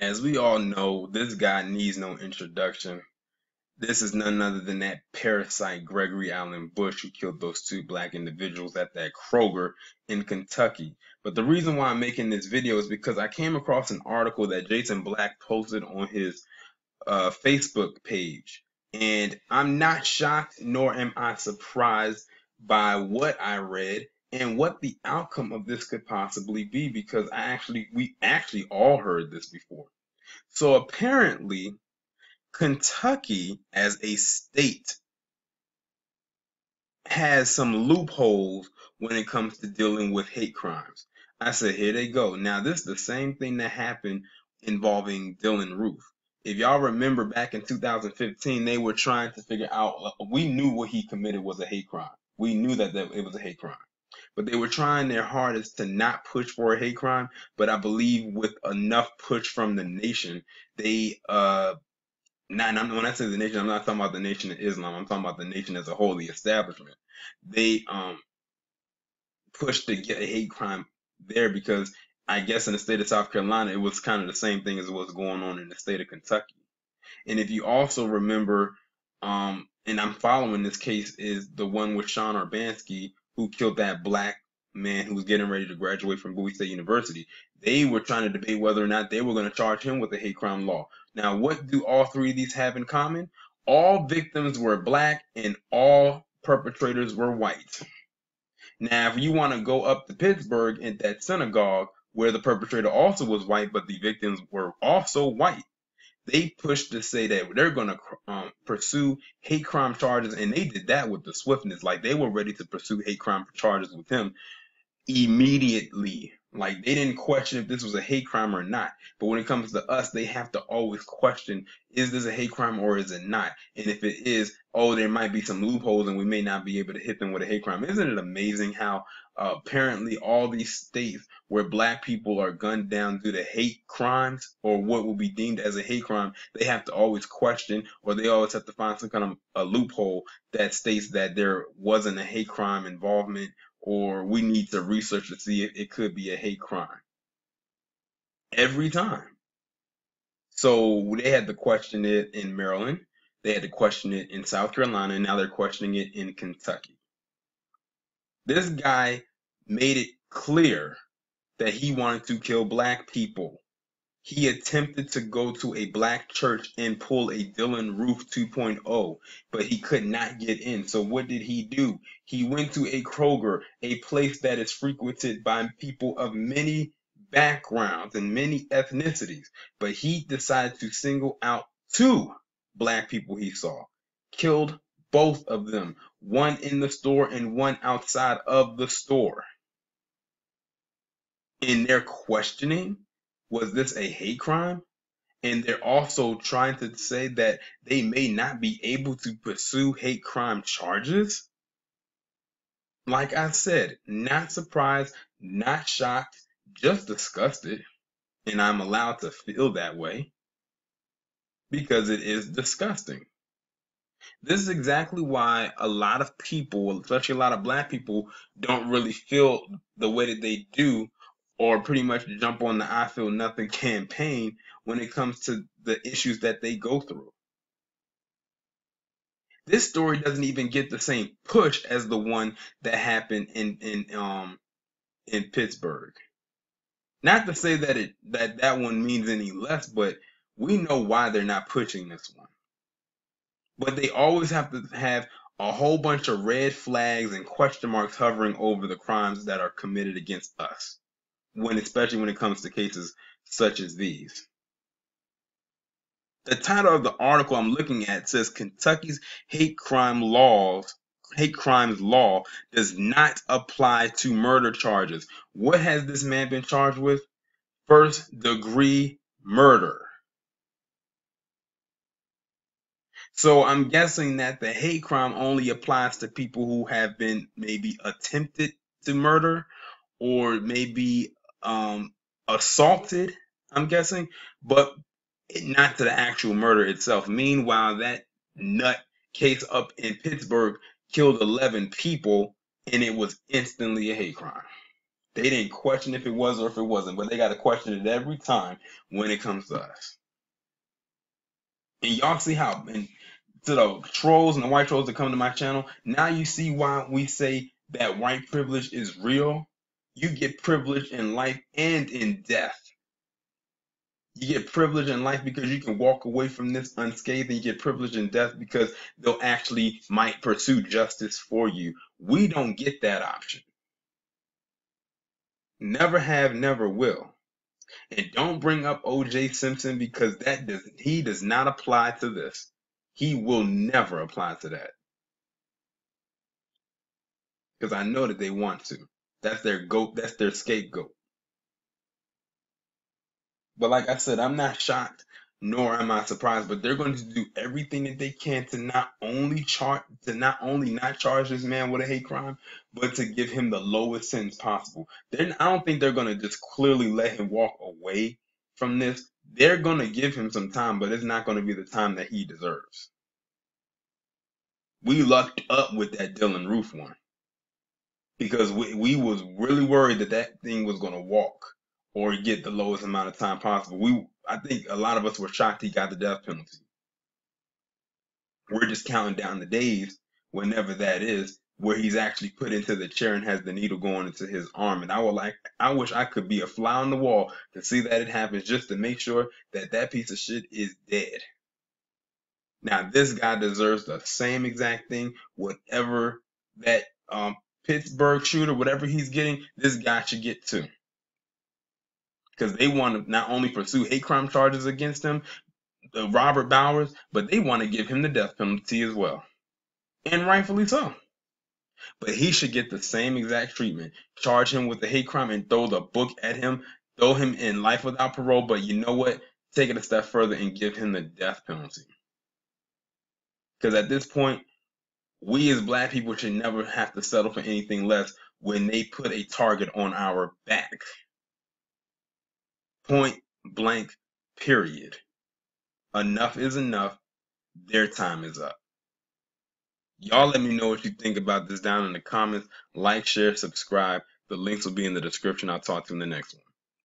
As we all know, this guy needs no introduction. This is none other than that parasite Gregory Allen Bush who killed those two black individuals at that Kroger in Kentucky. But the reason why I'm making this video is because I came across an article that Jason Black posted on his Facebook page. And I'm not shocked, nor am I surprised by what I read and what the outcome of this could possibly be, because we actually all heard this before. So apparently, Kentucky as a state has some loopholes when it comes to dealing with hate crimes. I said, here they go. Now, this is the same thing that happened involving Dylan Roof. If y'all remember back in 2015, they were trying to figure out, we knew what he committed was a hate crime. We knew that it was a hate crime. But they were trying their hardest to not push for a hate crime. But I believe with enough push from the nation, they when I say the nation, I'm not talking about the Nation of Islam. I'm talking about the nation as a whole, the establishment. They pushed to get a hate crime there because I guess in the state of South Carolina, it was kind of the same thing as what's going on in the state of Kentucky. And if you also remember, and I'm following this case, is the one with Sean Urbanski, who killed that black man who was getting ready to graduate from Bowie State University. They were trying to debate whether or not they were going to charge him with a hate crime law. Now, what do all three of these have in common? All victims were black and all perpetrators were white. Now, if you want to go up to Pittsburgh at that synagogue where the perpetrator also was white, but the victims were also white, they pushed to say that they're going to pursue hate crime charges, and they did that with the swiftness. Like, they were ready to pursue hate crime charges with him immediately. Like, they didn't question if this was a hate crime or not. But when it comes to us, they have to always question, is this a hate crime or is it not? And if it is, oh, there might be some loopholes and we may not be able to hit them with a hate crime. Isn't it amazing how apparently all these states where black people are gunned down due to hate crimes or what will be deemed as a hate crime, they have to always question, or they always have to find some kind of a loophole that states that there wasn't a hate crime involvement, or we need to research to see if it could be a hate crime every time. So they had to question it in Maryland, they had to question it in South Carolina, and now they're questioning it in Kentucky. This guy made it clear that he wanted to kill black people. He attempted to go to a black church and pull a Dylan Roof 2.0, but he could not get in. So what did he do? He went to a Kroger, a place that is frequented by people of many backgrounds and many ethnicities, but he decided to single out two black people he saw, killed both of them, one in the store and one outside of the store. In their questioning, was this a hate crime? And they're also trying to say that they may not be able to pursue hate crime charges. Like I said, not surprised, not shocked, just disgusted. And I'm allowed to feel that way because it is disgusting. This is exactly why a lot of people, especially a lot of black people, don't really feel the way that they do, or pretty much jump on the I Feel Nothing campaign when it comes to the issues that they go through. This story doesn't even get the same push as the one that happened in Pittsburgh. Not to say that that one means any less, but we know why they're not pushing this one. But they always have to have a whole bunch of red flags and question marks hovering over the crimes that are committed against us, especially when it comes to cases such as these. The title of the article I'm looking at says Kentucky's hate crimes law does not apply to murder charges. What has this man been charged with? First-degree murder. So I'm guessing that the hate crime only applies to people who have been maybe attempted to murder or maybe assaulted, I'm guessing, but not to the actual murder itself. Meanwhile, that nut case up in Pittsburgh killed 11 people and it was instantly a hate crime. They didn't question if it was or if it wasn't, but they got to question it every time when it comes to us. And y'all see how, and to the trolls and the white trolls that come to my channel, now you see why we say that white privilege is real. You get privilege in life and in death. You get privilege in life because you can walk away from this unscathed, and you get privilege in death because they'll actually might pursue justice for you. We don't get that option. Never have, never will. And don't bring up O.J. Simpson because he does not apply to this. He will never apply to that. Because I know that they want to. That's their goat, that's their scapegoat. But like I said, I'm not shocked, nor am I surprised, but they're going to do everything that they can to not only not charge this man with a hate crime, but to give him the lowest sentence possible. I don't think they're going to just clearly let him walk away from this. They're going to give him some time, but it's not going to be the time that he deserves. We lucked up with that Dylan Roof one because we was really worried that thing was going to walk or get the lowest amount of time possible. I think a lot of us were shocked he got the death penalty. We're just counting down the days, whenever that is, where he's actually put into the chair and has the needle going into his arm. And I wish I could be a fly on the wall to see that it happens, just to make sure that piece of shit is dead. Now this guy deserves the same exact thing. Whatever that Pittsburgh shooter, whatever he's getting, this guy should get too. Because they want to not only pursue hate crime charges against him, Robert Bowers, but they want to give him the death penalty as well. And rightfully so. But he should get the same exact treatment. Charge him with the hate crime and throw the book at him. Throw him in life without parole. But you know what? Take it a step further and give him the death penalty. Because at this point, we as black people should never have to settle for anything less when they put a target on our back. Point blank, period. Enough is enough. Their time is up. Y'all let me know what you think about this down in the comments. Like, share, subscribe. The links will be in the description. I'll talk to you in the next one.